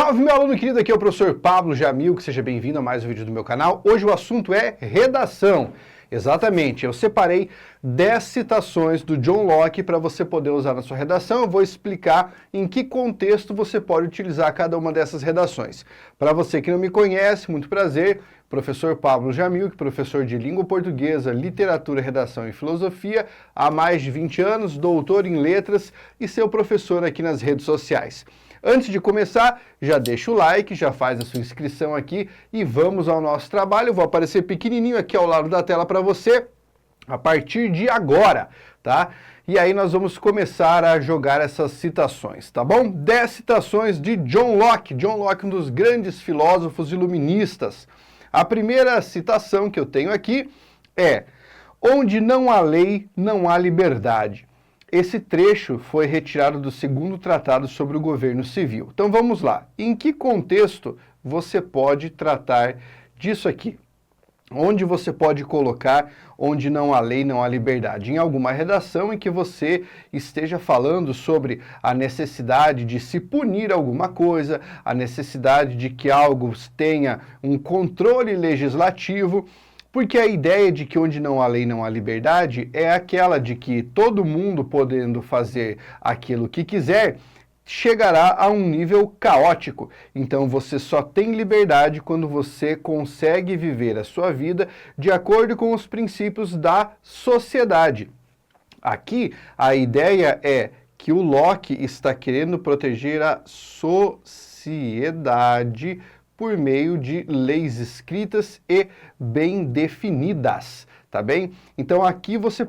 Salve, meu aluno querido, aqui é o professor Pablo Jamil, que seja bem-vindo a mais um vídeo do meu canal. Hoje o assunto é redação. Exatamente, eu separei 10 citações do John Locke para você poder usar na sua redação. Eu vou explicar em que contexto você pode utilizar cada uma dessas redações. Para você que não me conhece, muito prazer, professor Pablo Jamil, professor de língua portuguesa, literatura, redação e filosofia, há mais de 20 anos, doutor em letras e seu professor aqui nas redes sociais. Antes de começar, já deixa o like, já faz a sua inscrição aqui e vamos ao nosso trabalho. Eu vou aparecer pequenininho aqui ao lado da tela para você a partir de agora, tá? E aí nós vamos começar a jogar essas citações, tá bom? 10 citações de John Locke. John Locke, um dos grandes filósofos iluministas. A primeira citação que eu tenho aqui é: onde não há lei, não há liberdade. Esse trecho foi retirado do segundo tratado sobre o governo civil. Então vamos lá. Em que contexto você pode tratar disso aqui? Onde você pode colocar onde não há lei, não há liberdade? Em alguma redação em que você esteja falando sobre a necessidade de se punir alguma coisa, a necessidade de que algo tenha um controle legislativo. Porque a ideia de que onde não há lei não há liberdade é aquela de que todo mundo podendo fazer aquilo que quiser chegará a um nível caótico. Então você só tem liberdade quando você consegue viver a sua vida de acordo com os princípios da sociedade. Aqui a ideia é que o Locke está querendo proteger a sociedade por meio de leis escritas e bem definidas, tá bem? Então aqui você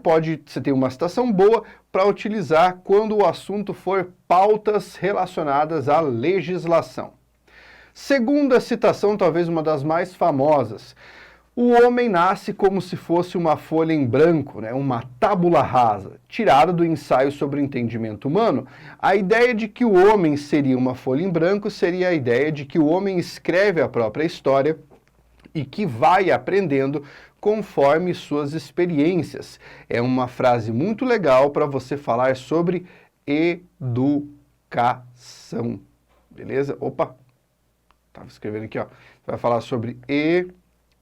tem uma citação boa para utilizar quando o assunto for pautas relacionadas à legislação. Segunda citação, talvez uma das mais famosas: o homem nasce como se fosse uma folha em branco, né? Uma tábula rasa, tirada do ensaio sobre o entendimento humano. A ideia de que o homem seria uma folha em branco seria a ideia de que o homem escreve a própria história e que vai aprendendo conforme suas experiências. É uma frase muito legal para você falar sobre educação, beleza? Opa, estava escrevendo aqui, ó. Vai falar sobre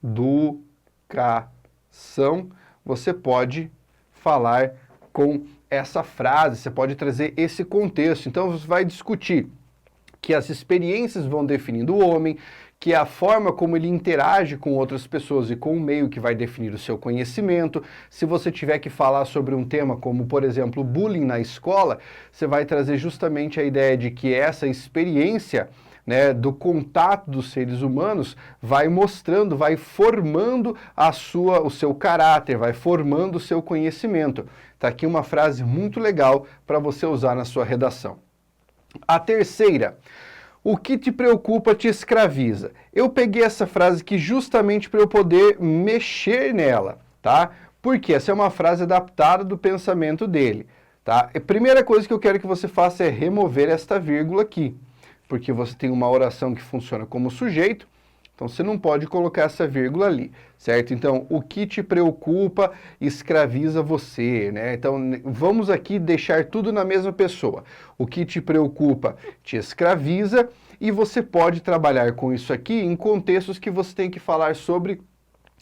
educação, você pode falar com essa frase, você pode trazer esse contexto. Então você vai discutir que as experiências vão definindo o homem, que é a forma como ele interage com outras pessoas e com o meio que vai definir o seu conhecimento. Se você tiver que falar sobre um tema como, por exemplo, bullying na escola, você vai trazer justamente a ideia de que essa experiência, né, do contato dos seres humanos vai mostrando, vai formando o seu caráter, vai formando o seu conhecimento. Tá aqui uma frase muito legal para você usar na sua redação. A terceira: o que te preocupa te escraviza. Eu peguei essa frase aqui justamente para eu poder mexer nela, tá? Porque essa é uma frase adaptada do pensamento dele, tá? A primeira coisa que eu quero que você faça é remover esta vírgula aqui, porque você tem uma oração que funciona como sujeito, então você não pode colocar essa vírgula ali, certo? Então, o que te preocupa escraviza você, né? Então, vamos aqui deixar tudo na mesma pessoa. O que te preocupa te escraviza, e você pode trabalhar com isso aqui em contextos que você tem que falar sobre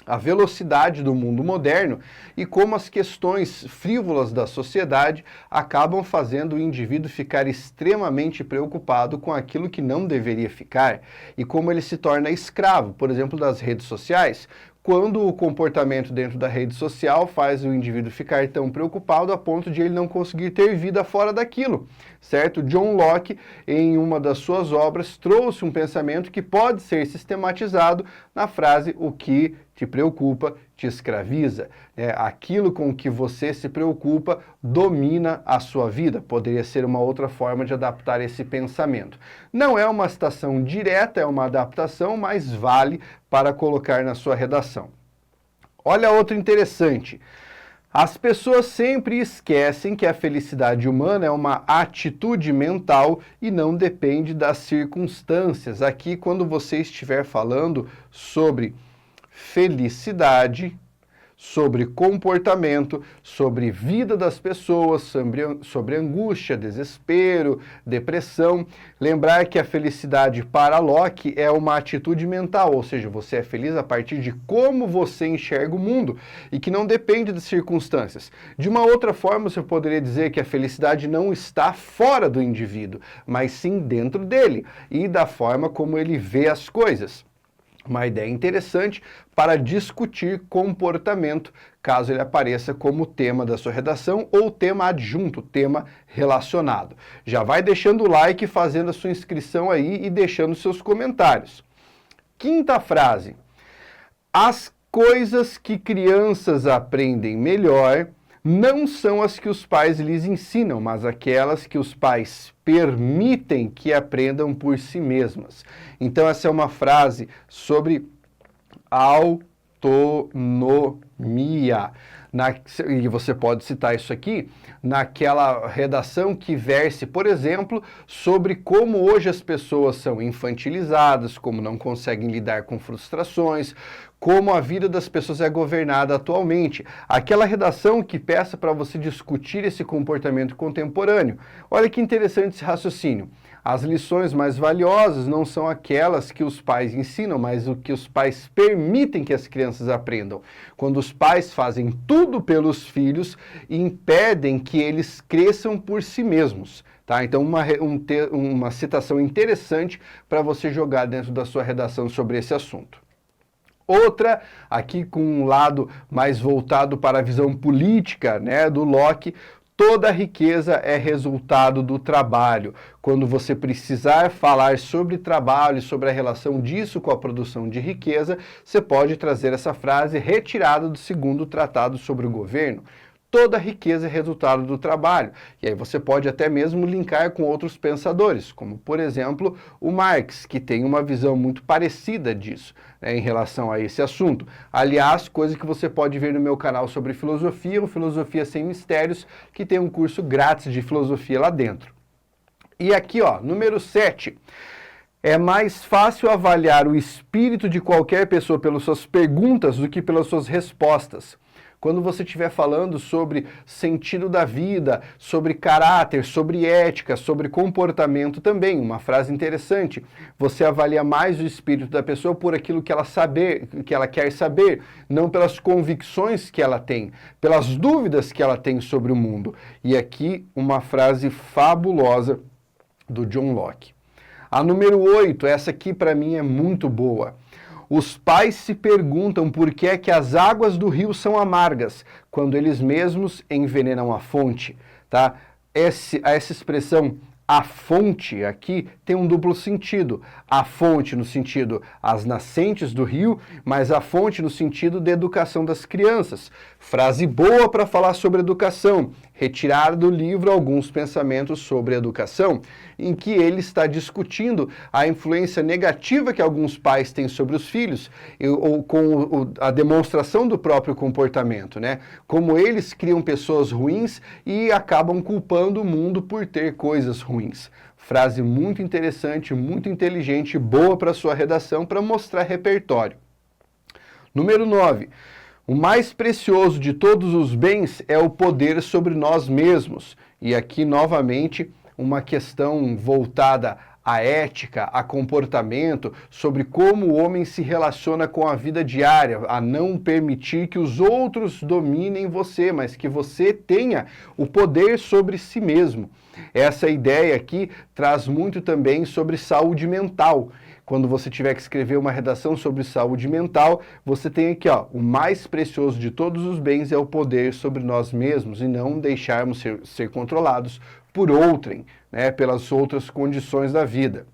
a velocidade do mundo moderno e como as questões frívolas da sociedade acabam fazendo o indivíduo ficar extremamente preocupado com aquilo que não deveria ficar e como ele se torna escravo, por exemplo, das redes sociais, quando o comportamento dentro da rede social faz o indivíduo ficar tão preocupado a ponto de ele não conseguir ter vida fora daquilo, certo? John Locke, em uma das suas obras, trouxe um pensamento que pode ser sistematizado na frase: o que te preocupa te escraviza. Aquilo com que você se preocupa domina a sua vida. Poderia ser uma outra forma de adaptar esse pensamento. Não é uma citação direta, é uma adaptação, mas vale para colocar na sua redação. Olha outro interessante. As pessoas sempre esquecem que a felicidade humana é uma atitude mental e não depende das circunstâncias. Aqui, quando você estiver falando sobre felicidade, sobre comportamento, sobre vida das pessoas, sobre angústia, desespero, depressão. Lembrar que a felicidade para Locke é uma atitude mental, ou seja, você é feliz a partir de como você enxerga o mundo e que não depende das circunstâncias. De uma outra forma, você poderia dizer que a felicidade não está fora do indivíduo, mas sim dentro dele e da forma como ele vê as coisas. Uma ideia interessante para discutir comportamento, caso ele apareça como tema da sua redação ou tema adjunto, tema relacionado. Já vai deixando o like, fazendo a sua inscrição aí e deixando seus comentários. Quinta frase. As coisas que crianças aprendem melhor não são as que os pais lhes ensinam, mas aquelas que os pais permitem que aprendam por si mesmas. Então essa é uma frase sobre autonomia. E você pode citar isso aqui naquela redação que verse, por exemplo, sobre como hoje as pessoas são infantilizadas, como não conseguem lidar com frustrações, como a vida das pessoas é governada atualmente. Aquela redação que peça para você discutir esse comportamento contemporâneo. Olha que interessante esse raciocínio. As lições mais valiosas não são aquelas que os pais ensinam, mas o que os pais permitem que as crianças aprendam. Quando os pais fazem tudo pelos filhos e impedem que eles cresçam por si mesmos. Tá? Então, uma citação interessante para você jogar dentro da sua redação sobre esse assunto. Outra, aqui com um lado mais voltado para a visão política, né, do Locke, toda riqueza é resultado do trabalho. Quando você precisar falar sobre trabalho, sobre a relação disso com a produção de riqueza, você pode trazer essa frase retirada do segundo tratado sobre o governo. Toda riqueza é resultado do trabalho. E aí você pode até mesmo linkar com outros pensadores, como, por exemplo, o Marx, que tem uma visão muito parecida disso, né, em relação a esse assunto. Aliás, coisa que você pode ver no meu canal sobre filosofia, o Filosofia Sem Mistérios, que tem um curso grátis de filosofia lá dentro. E aqui, ó, número 7. É mais fácil avaliar o espírito de qualquer pessoa pelas suas perguntas do que pelas suas respostas. Quando você estiver falando sobre sentido da vida, sobre caráter, sobre ética, sobre comportamento também, uma frase interessante, você avalia mais o espírito da pessoa por aquilo que ela quer saber, não pelas convicções que ela tem, pelas dúvidas que ela tem sobre o mundo. E aqui uma frase fabulosa do John Locke. A número 8, essa aqui para mim é muito boa. Os pais se perguntam por que é que as águas do rio são amargas, quando eles mesmos envenenam a fonte, tá? Essa expressão, a fonte, aqui tem um duplo sentido. A fonte no sentido as nascentes do rio, mas a fonte no sentido de educação das crianças. Frase boa para falar sobre educação. Retirar do livro alguns pensamentos sobre educação, em que ele está discutindo a influência negativa que alguns pais têm sobre os filhos, ou com a demonstração do próprio comportamento, né? Como eles criam pessoas ruins e acabam culpando o mundo por ter coisas ruins. Frase muito interessante, muito inteligente, boa para sua redação, para mostrar repertório. Número 9. O mais precioso de todos os bens é o poder sobre nós mesmos. E aqui, novamente, uma questão voltada à ética, a comportamento, sobre como o homem se relaciona com a vida diária, a não permitir que os outros dominem você, mas que você tenha o poder sobre si mesmo. Essa ideia aqui traz muito também sobre saúde mental. Quando você tiver que escrever uma redação sobre saúde mental, você tem aqui, ó, o mais precioso de todos os bens é o poder sobre nós mesmos e não deixarmos ser controlados por outrem, né, pelas outras condições da vida.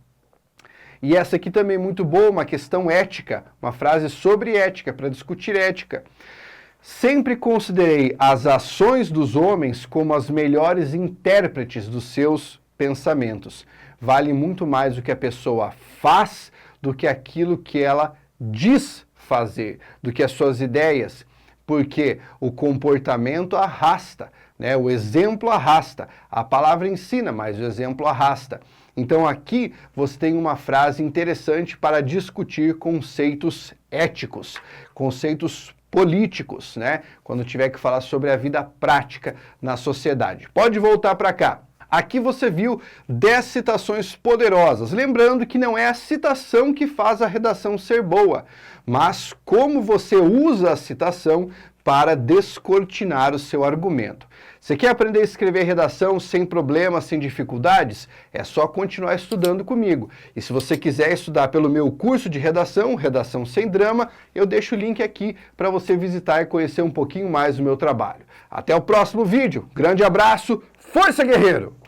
E essa aqui também é muito boa, uma questão ética, uma frase sobre ética, para discutir ética. Sempre considerei as ações dos homens como as melhores intérpretes dos seus pensamentos. Vale muito mais o que a pessoa faz do que aquilo que ela diz fazer, do que as suas ideias, porque o comportamento arrasta, né? O exemplo arrasta. A palavra ensina, mas o exemplo arrasta. Então aqui você tem uma frase interessante para discutir conceitos éticos, conceitos políticos, né? Quando tiver que falar sobre a vida prática na sociedade. Pode voltar para cá. Aqui você viu 10 citações poderosas. Lembrando que não é a citação que faz a redação ser boa, mas como você usa a citação para descortinar o seu argumento. Você quer aprender a escrever redação sem problemas, sem dificuldades? É só continuar estudando comigo. E se você quiser estudar pelo meu curso de redação, Redação Sem Drama, eu deixo o link aqui para você visitar e conhecer um pouquinho mais do meu trabalho. Até o próximo vídeo. Grande abraço. Força, guerreiro!